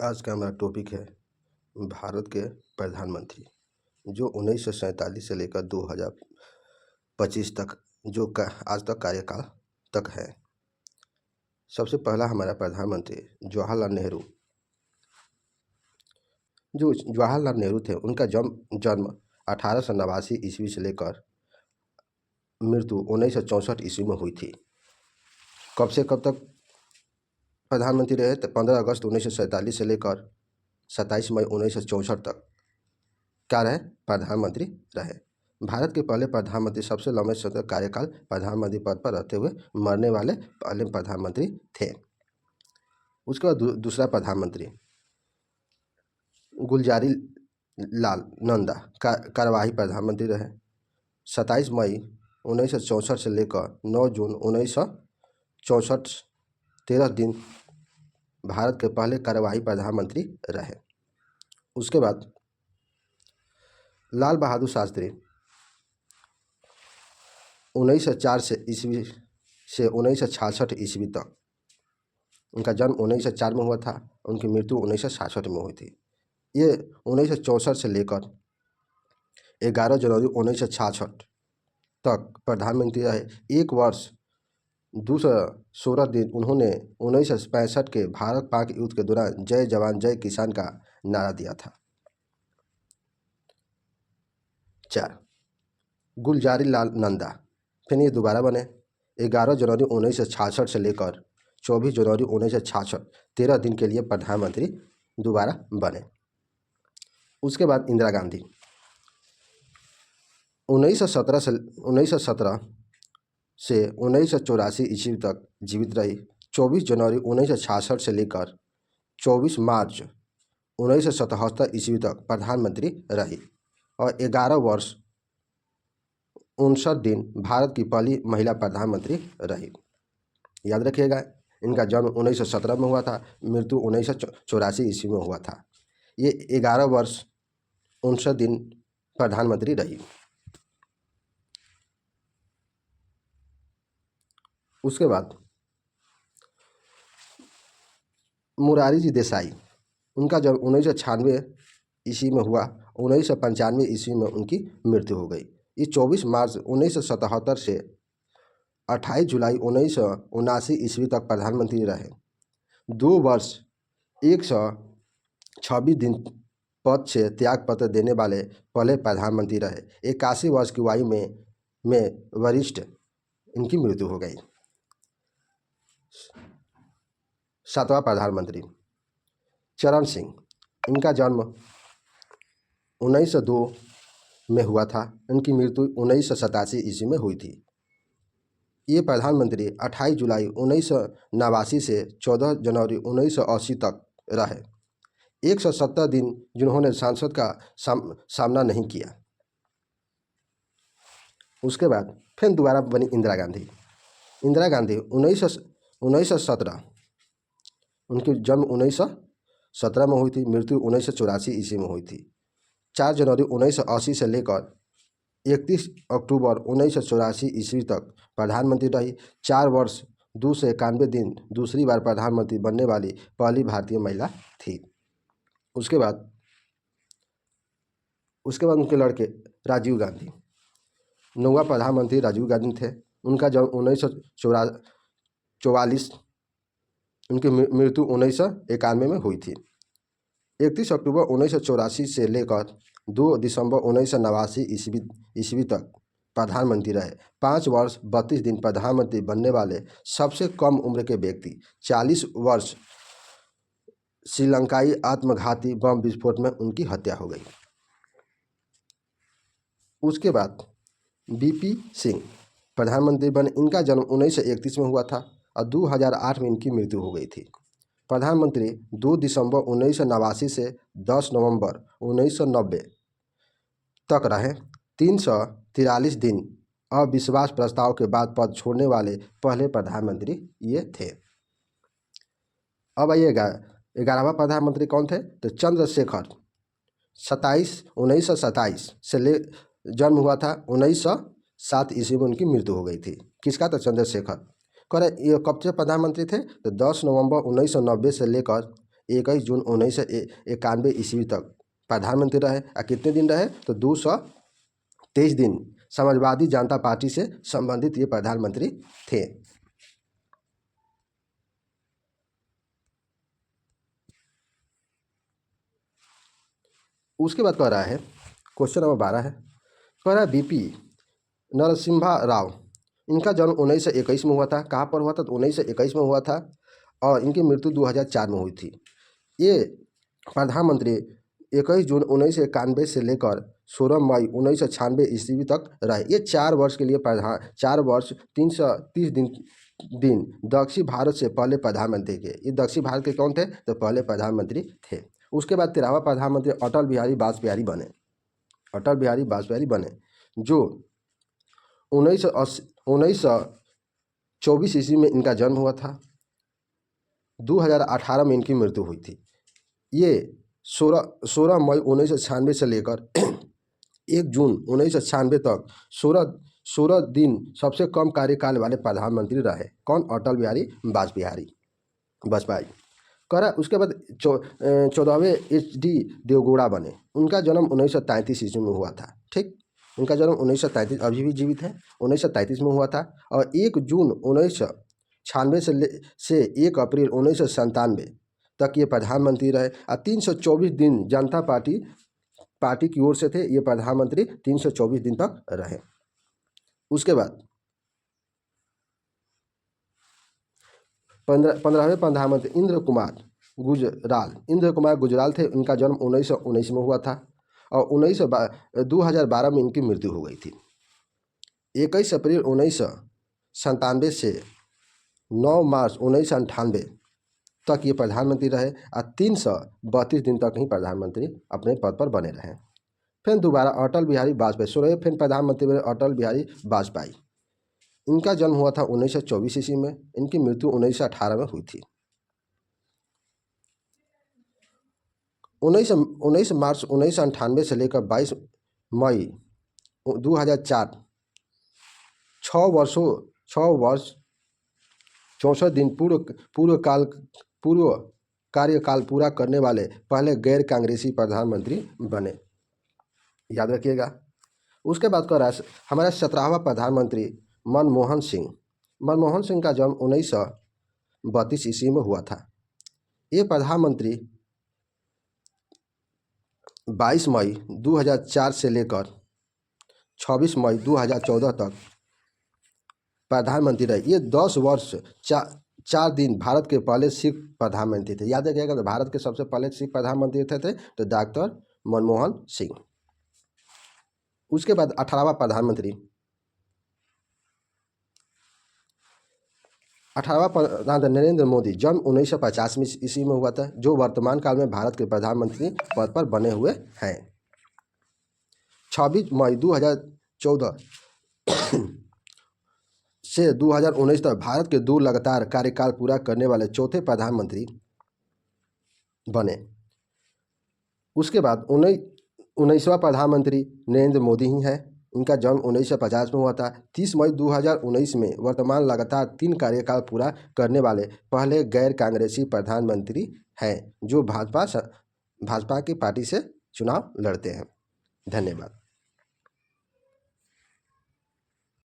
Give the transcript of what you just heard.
आज का हमारा टॉपिक है भारत के प्रधानमंत्री जो 1947 से लेकर 2025 तक आज तक कार्यकाल तक है। सबसे पहला हमारा प्रधानमंत्री जवाहरलाल नेहरू। जो जवाहरलाल नेहरू थे उनका जन्म 1889 ईस्वी से लेकर मृत्यु 1964 ईस्वी में हुई थी। कब से कब तक प्रधानमंत्री रहे? तो 15 अगस्त 1947 से लेकर 27 मई 1964 तक क्या रहे? प्रधानमंत्री रहे। भारत के पहले प्रधानमंत्री, सबसे लंबे समय कार्यकाल प्रधानमंत्री पद पर रहते हुए मरने वाले पहले प्रधानमंत्री थे। उसके बाद दूसरा प्रधानमंत्री गुलजारी लाल नंदा कार्यवाही प्रधानमंत्री रहे। 27 मई 1964 से लेकर 9 जून 1964 13 दिन भारत के पहले कार्यवाही प्रधानमंत्री रहे। उसके बाद लाल बहादुर शास्त्री 1904 से ईस्वी से 1966 ईस्वी तक, उनका जन्म 1904 में हुआ था, उनकी मृत्यु 1966 में हुई थी। ये 1964 से लेकर 11 जनवरी 1966 तक प्रधानमंत्री रहे। 1 वर्ष 216 दिन उन्होंने 1965 के भारत पाक युद्ध के दौरान जय जवान जय किसान का नारा दिया था। 4 गुलजारी लाल नंदा, फिर ये दोबारा बने। 11 जनवरी 1966 से लेकर 24 जनवरी 1966 13 दिन के लिए प्रधानमंत्री दोबारा बने। उसके बाद इंदिरा गांधी 1917 से 1984 ईस्वी तक जीवित रही। 24 जनवरी 1966 से लेकर 24 मार्च 1977 ईस्वी तक प्रधानमंत्री रही और 11 वर्ष 59 दिन भारत की पहली महिला प्रधानमंत्री रही। याद रखिएगा, इनका जन्म 1917 में हुआ था, मृत्यु 1984 ईस्वी में हुआ था। ये 11 वर्ष 59 दिन प्रधानमंत्री रही। उसके बाद मोरारजी जी देसाई, उनका जन्म 1996 ईस्वी में हुआ, 1995 ईस्वी में उनकी मृत्यु हो गई। ये 24 मार्च 1977 से 28 जुलाई 1979 ईस्वी तक प्रधानमंत्री रहे। 2 वर्ष 126 दिन पद से त्याग पत्र देने वाले पहले प्रधानमंत्री रहे। 81 वर्ष की आयु में वरिष्ठ इनकी मृत्यु हो गई। 7वां प्रधानमंत्री चरण सिंह, इनका जन्म 1902 में हुआ था, इनकी मृत्यु 1987 ईस्वी में हुई थी। ये प्रधानमंत्री 28 जुलाई 1989 से 14 जनवरी 1980 तक रहे। 170 दिन जिन्होंने संसद का सामना नहीं किया। उसके बाद फिर दोबारा बनी इंदिरा गांधी। इंदिरा गांधी 1917, उनकी जन्म 1917 में हुई थी, मृत्यु 1984 ईस्वी में हुई थी। 4 जनवरी 1980 से लेकर 31 अक्टूबर 1984 ईस्वी तक प्रधानमंत्री रही। 4 वर्ष 291 दिन दूसरी बार प्रधानमंत्री बनने वाली पहली भारतीय महिला थी। उसके बाद उनके लड़के राजीव गांधी, 9वां प्रधानमंत्री राजीव गांधी थे। उनका जन्म 1944, उनकी मृत्यु 1991 में हुई थी। 31 अक्टूबर 1984 से लेकर 2 दिसंबर 1989 ईस्वी तक प्रधानमंत्री रहे। 5 वर्ष 32 दिन प्रधानमंत्री बनने वाले सबसे कम उम्र के व्यक्ति। 40 वर्ष श्रीलंकाई आत्मघाती बम विस्फोट में उनकी हत्या हो गई। उसके बाद बीपी सिंह प्रधानमंत्री बने। इनका जन्म 1931 में हुआ था और 2008 में इनकी मृत्यु हो गई थी। प्रधानमंत्री 2 दिसंबर 1989 से 10 नवंबर 1990 तक रहे। 343 दिन अविश्वास प्रस्ताव के बाद पद छोड़ने वाले पहले प्रधानमंत्री ये थे। अब आइएगा 11वां प्रधानमंत्री कौन थे? तो चंद्रशेखर, 1927 से जन्म हुआ था, 1907 ईस्वी में उनकी मृत्यु हो गई थी। किसका? तो चंद्रशेखर। ये कब से प्रधानमंत्री थे? तो 10 नवंबर 1990 से लेकर 21 जून 1991 ईस्वी तक प्रधानमंत्री रहे। और कितने दिन रहे? तो 223 दिन समाजवादी जनता पार्टी से संबंधित ये प्रधानमंत्री थे। उसके बाद कह रहा है क्वेश्चन नंबर 12 है, कह रहा है बीपी नरसिम्हा राव, इनका जन्म 1921 में हुआ था। कहाँ पर हुआ था? तो 1921 में हुआ था और इनकी मृत्यु 2004 में हुई थी। ये प्रधानमंत्री 21 जून 1991 से लेकर 16 मई 1996 ईस्वी तक रहे। ये 4 वर्ष के लिए 4 वर्ष 330 दिन दक्षिण भारत से पहले प्रधानमंत्री के। ये दक्षिण भारत के कौन थे? तो पहले प्रधानमंत्री थे। उसके बाद 13वां प्रधानमंत्री अटल बिहारी वाजपेयी बने। अटल बिहारी वाजपेयी बने जो 1924 ईस्वी में इनका जन्म हुआ था। 2018 में इनकी मृत्यु हुई थी। ये 16 मई 1996 से लेकर 1 जून 1996 तक 16 दिन सबसे कम कार्यकाल वाले प्रधानमंत्री रहे। कौन? अटल बिहारी वाजपेयी। करा उसके बाद 14वें HD देवगौड़ा बने। उनका जन्म 1933 ईस्वी में हुआ था। ठीक, उनका जन्म 1933, अभी भी जीवित है, 1933 में हुआ था। और 1 जून 1996 से 1 अप्रैल 1997 तक ये प्रधानमंत्री रहे। और 324 दिन जनता पार्टी की ओर से थे ये प्रधानमंत्री, 324 दिन तक रहे। उसके बाद 15वें प्रधानमंत्री इंद्र कुमार गुजराल थे। उनका जन्म 1919 में हुआ था और 2012 में इनकी मृत्यु हो गई थी। 21 अप्रैल 1997 से 9 मार्च 1998 तक ये प्रधानमंत्री रहे और 332 दिन तक ही प्रधानमंत्री अपने पद पर बने रहे। फिर दोबारा अटल बिहारी वाजपेयी 16वें फिर प्रधानमंत्री बने अटल बिहारी वाजपेयी। इनका जन्म हुआ था 1924 ईस्वी में, इनकी मृत्यु 1918 में हुई थी। 19 मार्च 1998 से लेकर 22 मई 2004 6 वर्ष 64 दिन पूर्व कार्यकाल पूरा करने वाले पहले गैर कांग्रेसी प्रधानमंत्री बने। याद रखिएगा। उसके बाद का हमारा 17वां प्रधानमंत्री मनमोहन सिंह का जन्म 1932 ईस्वी में हुआ था। ये प्रधानमंत्री 22 मई 2004 से लेकर 26 मई 2014 तक प्रधानमंत्री रहे। ये 10 वर्ष 4 दिन भारत के पहले सिख प्रधानमंत्री थे। याद रखिएगा, तो भारत के सबसे पहले सिख प्रधानमंत्री थे तो डॉक्टर मनमोहन सिंह। उसके बाद 18वां प्रधानमंत्री नरेंद्र मोदी, जन्म 1950 ईस्वी में हुआ था, जो वर्तमान काल में भारत के प्रधानमंत्री पद पर बने हुए हैं। 26 मई 2014 से 2019 तक भारत के 2 लगातार कार्यकाल पूरा करने वाले चौथे प्रधानमंत्री बने। उसके बाद 19वां प्रधानमंत्री नरेंद्र मोदी ही हैं। इनका जन्म 1950 में हुआ था। 30 मई 2019 में वर्तमान लगातार 3 कार्यकाल पूरा करने वाले पहले गैर कांग्रेसी प्रधानमंत्री हैं जो भाजपा की पार्टी से चुनाव लड़ते हैं। धन्यवाद।